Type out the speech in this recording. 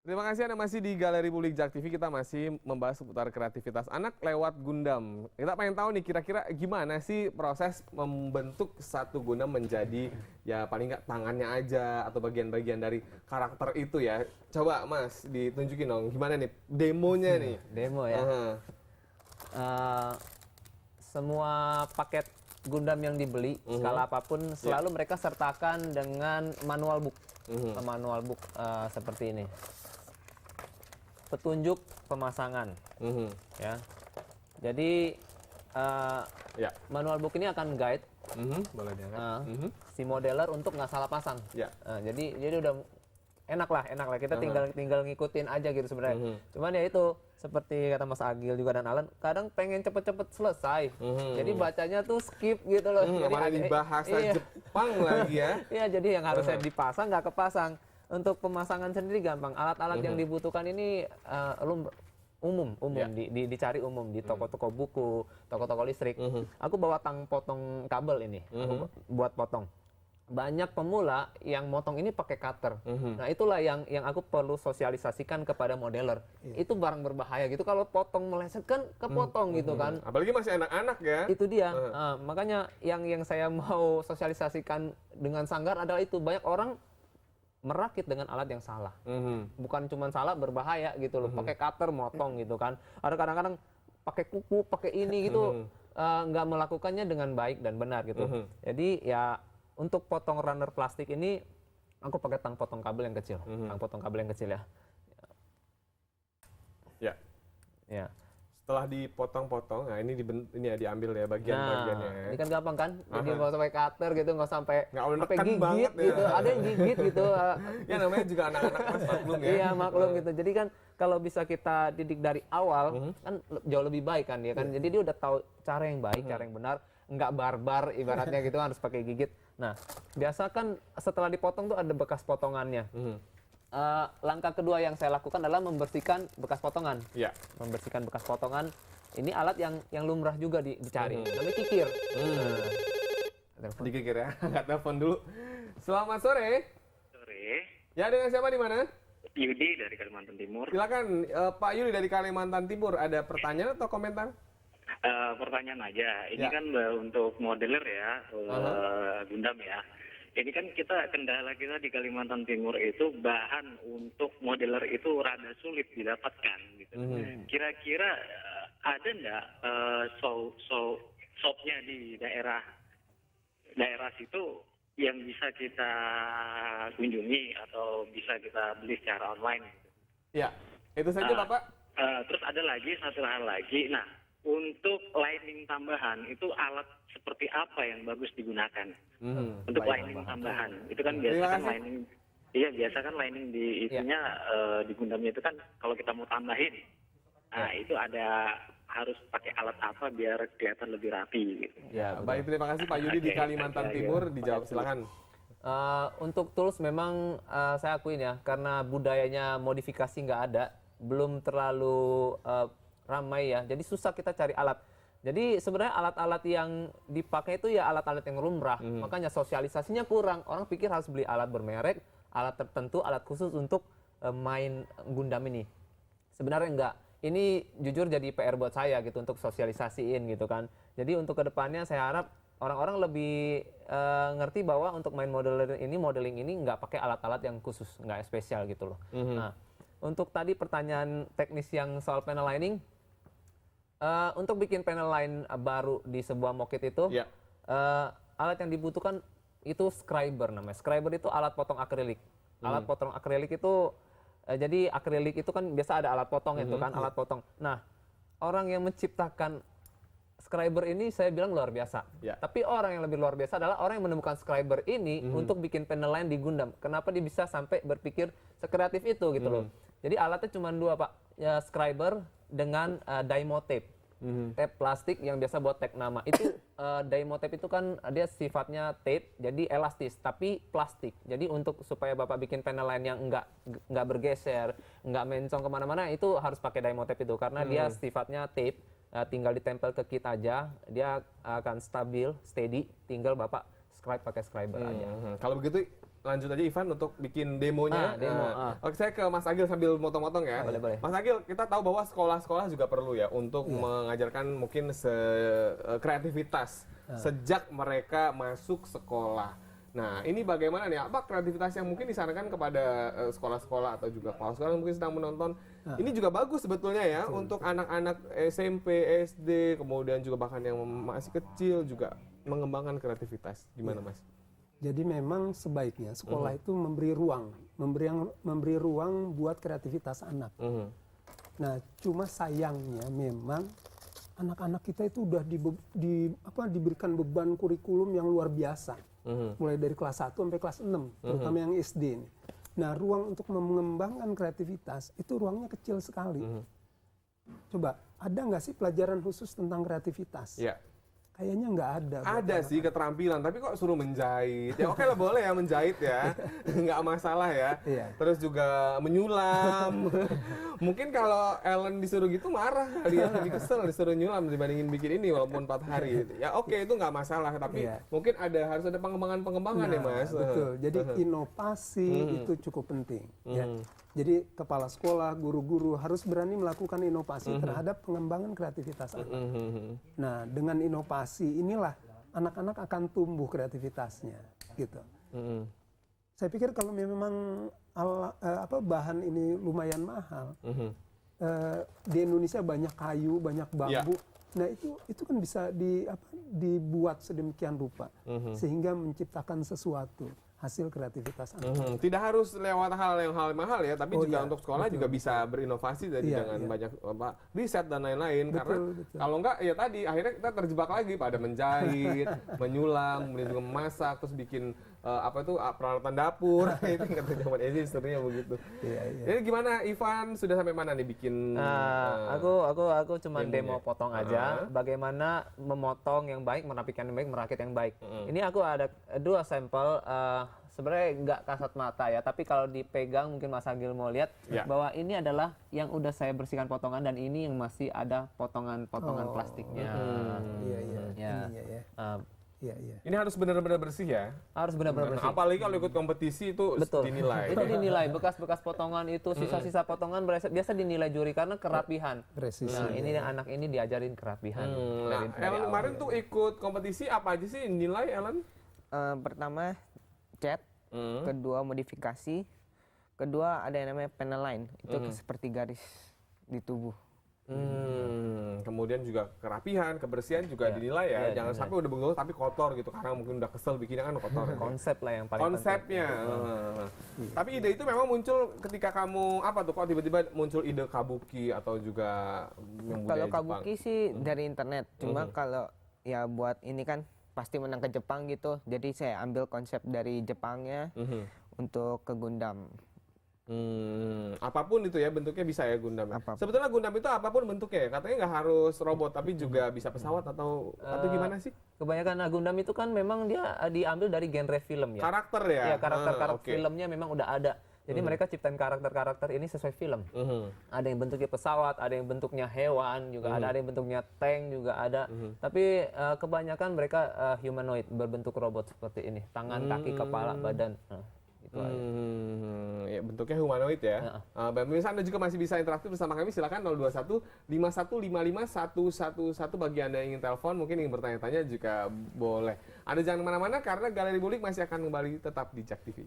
Terima kasih Anda masih di Galeri Publik Jak TV. Kita masih membahas seputar kreativitas anak lewat Gundam. Kita pengen tahu nih kira-kira gimana sih proses membentuk satu Gundam menjadi ya paling nggak tangannya aja atau bagian-bagian dari karakter itu ya. Coba Mas ditunjukin dong gimana nih demonya nih. Demo ya. Semua paket Gundam yang dibeli skala apapun selalu mereka sertakan dengan manual book. Manual book seperti ini. Petunjuk pemasangan, ya. Jadi manual book ini akan guide si modeler untuk nggak salah pasang. Jadi udah enak lah kita tinggal ngikutin aja gitu sebenarnya. Cuman ya itu seperti kata Mas Agil juga dan Alan, kadang pengen cepet-cepet selesai. Jadi bacanya tuh skip gitu loh. Jadi ada di bahasa Jepang lagi ya. Iya, jadi yang harusnya dipasang nggak kepasang. Untuk pemasangan sendiri gampang. Alat-alat yang dibutuhkan ini umum, dicari umum di toko-toko buku, toko-toko listrik. Aku bawa tang potong kabel ini, aku buat potong. Banyak pemula yang motong ini pakai cutter. Nah, itulah yang aku perlu sosialisasikan kepada modeler. Itu barang berbahaya gitu. Kalau potong meleset kan kepotong gitu kan. Apalagi masih anak-anak ya. Itu dia. Makanya yang saya mau sosialisasikan dengan Sanggar adalah itu. Banyak orang merakit dengan alat yang salah, bukan cuma salah, berbahaya gitu loh. Pakai cutter motong gitu kan. Ada kadang-kadang pakai kuku, pakai ini gitu, nggak melakukannya dengan baik dan benar gitu. Jadi ya untuk potong runner plastik ini aku pakai tang potong kabel yang kecil, tang potong kabel yang kecil ya. Ya. Setelah dipotong-potong, nah ini diambil ya bagian-bagiannya. Ini kan gampang kan? Jadi nggak sampai cutter gitu, nggak sampai gigit gitu. Ada yang gigit gitu. Ya namanya juga anak-anak Mas, maklum ya. Iya maklum gitu. Jadi kan kalau bisa kita didik dari awal kan jauh lebih baik kan ya kan. Jadi dia udah tahu cara yang baik, cara yang benar, nggak barbar ibaratnya gitu harus pakai gigit. Nah biasa kan setelah dipotong tuh ada bekas potongannya. Langkah kedua yang saya lakukan adalah membersihkan bekas potongan. Membersihkan bekas potongan. Ini alat yang lumrah juga dicari. Namanya kikir. Dikikir ya. Nggak telepon dulu. Selamat sore. Sore. Ya, dengan siapa di mana? Yudi dari Kalimantan Timur. Silakan Pak Yudi dari Kalimantan Timur. Ada pertanyaan atau komentar? Pertanyaan aja. Ini kan untuk modeler ya, Gundam ya. Ini kan kendala kita di Kalimantan Timur itu bahan untuk modeler itu rada sulit didapatkan gitu. Kira-kira ada nggak shopnya di daerah situ yang bisa kita kunjungi atau bisa kita beli secara online? Ya, itu saja Bapak. Terus ada lagi satu hal lagi. Nah, untuk lining tambahan itu alat seperti apa yang bagus digunakan untuk lining tambahan? Itu kan biasa kan lining, biasa kan lining di itunya di Gundamnya itu kan kalau kita mau tambahin, nah itu harus pakai alat apa biar kelihatan lebih rapi gitu. Ya, baik, terima kasih Pak Yudi di Kalimantan Timur, dijawab silakan. Untuk tools memang saya akuin ya, karena budayanya modifikasi nggak ada, belum terlalu ramai ya, jadi susah kita cari alat. Jadi sebenarnya alat-alat yang dipakai itu ya alat-alat yang lumrah, makanya sosialisasinya kurang. Orang pikir harus beli alat bermerek, alat tertentu, alat khusus untuk main Gundam ini. Sebenarnya enggak. Ini jujur jadi PR buat saya gitu untuk sosialisasiin gitu kan. Jadi untuk kedepannya saya harap orang-orang lebih ngerti bahwa untuk main modeling ini nggak pakai alat-alat yang khusus, nggak spesial gitu loh. Nah, untuk tadi pertanyaan teknis yang soal panel lining. Untuk bikin panel line baru di sebuah mocket itu, alat yang dibutuhkan itu scriber namanya. Scriber itu alat potong akrilik. Alat potong akrilik itu, jadi akrilik itu kan biasa ada alat potong itu kan, alat potong. Nah, orang yang menciptakan scriber ini saya bilang luar biasa. Tapi orang yang lebih luar biasa adalah orang yang menemukan scriber ini untuk bikin panel line di Gundam. Kenapa dia bisa sampai berpikir sekreatif itu gitu loh. Jadi alatnya cuma dua Pak, ya scriber dengan Daimo tape. Tape plastik yang biasa buat tag nama. Itu Daimo tape itu kan dia sifatnya tape, jadi elastis tapi plastik. Jadi untuk supaya Bapak bikin panel line yang nggak bergeser, nggak mencong kemana-mana, itu harus pakai Daimo tape itu karena dia sifatnya tape. Tinggal ditempel ke kit aja, dia akan stabil, steady, tinggal Bapak scribe pakai scriber aja. Kalau begitu lanjut aja Ivan untuk bikin demonya. Demo. Oke, saya ke Mas Agil sambil motong-motong ya. Boleh. Mas Agil, kita tahu bahwa sekolah-sekolah juga perlu ya untuk mengajarkan mungkin kreativitas sejak mereka masuk sekolah. Nah, ini bagaimana nih? Apa kreativitas yang mungkin disarankan kepada sekolah-sekolah atau juga kepala sekolah yang mungkin sedang menonton? Ini juga bagus sebetulnya ya untuk anak-anak SMP, SD, kemudian juga bahkan yang masih kecil juga mengembangkan kreativitas. Gimana, Mas? Jadi memang sebaiknya sekolah itu memberi ruang buat kreativitas anak. Nah, cuma sayangnya memang anak-anak kita itu udah diberikan beban kurikulum yang luar biasa. Mulai dari kelas 1 sampai kelas 6, terutama yang SD ini. Nah, ruang untuk mengembangkan kreativitas itu ruangnya kecil sekali. Coba, ada nggak sih pelajaran khusus tentang kreativitas? Ya. Kayaknya nggak ada. Ada sih keterampilan, tapi kok suruh menjahit? Ya oke lah, boleh ya menjahit ya, nggak masalah ya. Iya. Terus juga menyulam. Mungkin kalau Ellen disuruh gitu marah kali ya, lebih kesel disuruh nyulam dibandingin bikin ini walaupun 4 hari. Ya oke, itu nggak masalah, tapi mungkin harus ada pengembangan ya Mas. Betul, jadi inovasi itu cukup penting. Ya. Jadi kepala sekolah, guru-guru harus berani melakukan inovasi terhadap pengembangan kreativitas anak. Nah, dengan inovasi inilah anak-anak akan tumbuh kreativitasnya, gitu. Saya pikir kalau memang bahan ini lumayan mahal, di Indonesia banyak kayu, banyak bambu. Nah itu kan bisa dibuat sedemikian rupa sehingga menciptakan sesuatu. Hasil kreativitas anak. Tidak harus lewat hal mahal ya, tapi juga untuk sekolah juga bisa berinovasi dengan banyak riset dan lain-lain. Karena kalau enggak ya tadi akhirnya kita terjebak lagi pada menjahit, menyulam, kemudian juga memasak, terus bikin peralatan dapur. Itu kata zaman SD sebenarnya begitu. Jadi gimana Ivan, sudah sampai mana nih bikin? Aku cuma demo potong aja. Bagaimana memotong yang baik, merapikan yang baik, merakit yang baik. Ini aku ada 2 sampel. Sebenarnya nggak kasat mata ya, tapi kalau dipegang mungkin Mas Agil mau lihat bahwa ini adalah yang udah saya bersihkan potongan dan ini yang masih ada potongan-potongan plastiknya. Iya. Ini harus benar-benar bersih ya? Harus benar-benar bersih. Apalagi kalau ikut kompetisi itu dinilai. Itu dinilai, bekas-bekas potongan itu, sisa-sisa potongan biasa dinilai juri karena kerapihan. Presisi. Nah, ini anak ini diajarin kerapihan. Nah, Ellen kemarin tuh ikut kompetisi apa aja sih nilai Ellen? Pertama cat, kedua modifikasi, kedua ada yang namanya panel line, itu seperti garis di tubuh. Kemudian juga kerapihan, kebersihan juga dinilai ya. Jangan sampai udah bagus tapi kotor gitu, karena mungkin udah kesel bikinnya kan kotor. Konsep lah yang paling konsepnya. Tapi ide itu memang muncul ketika kamu kok tiba-tiba muncul ide kabuki atau juga Kalau kabuki sih dari internet, cuma kalau ya buat ini kan pasti menang ke Jepang gitu, jadi saya ambil konsep dari Jepangnya untuk ke Gundam. Apapun itu ya bentuknya bisa ya Gundam. Apapun. Sebetulnya Gundam itu apapun bentuknya ya, katanya nggak harus robot tapi juga bisa pesawat atau gimana sih? Kebanyakan Gundam itu kan memang dia diambil dari genre film ya. Karakter ya? Iya, karakter filmnya memang udah ada. Jadi mereka ciptain karakter-karakter ini sesuai film. Ada yang bentuknya pesawat, ada yang bentuknya hewan, juga ada yang bentuknya tank juga ada. Tapi kebanyakan mereka humanoid, berbentuk robot seperti ini. Tangan, kaki, kepala, badan. Itu aja. Ya, bentuknya humanoid ya. Pemirsa Anda juga masih bisa interaktif bersama kami. Silakan 021 5155 111 bagi Anda yang ingin telepon, mungkin ingin bertanya-tanya juga boleh. Anda jangan kemana-mana karena Galeri Bulik masih akan kembali tetap di Jak TV.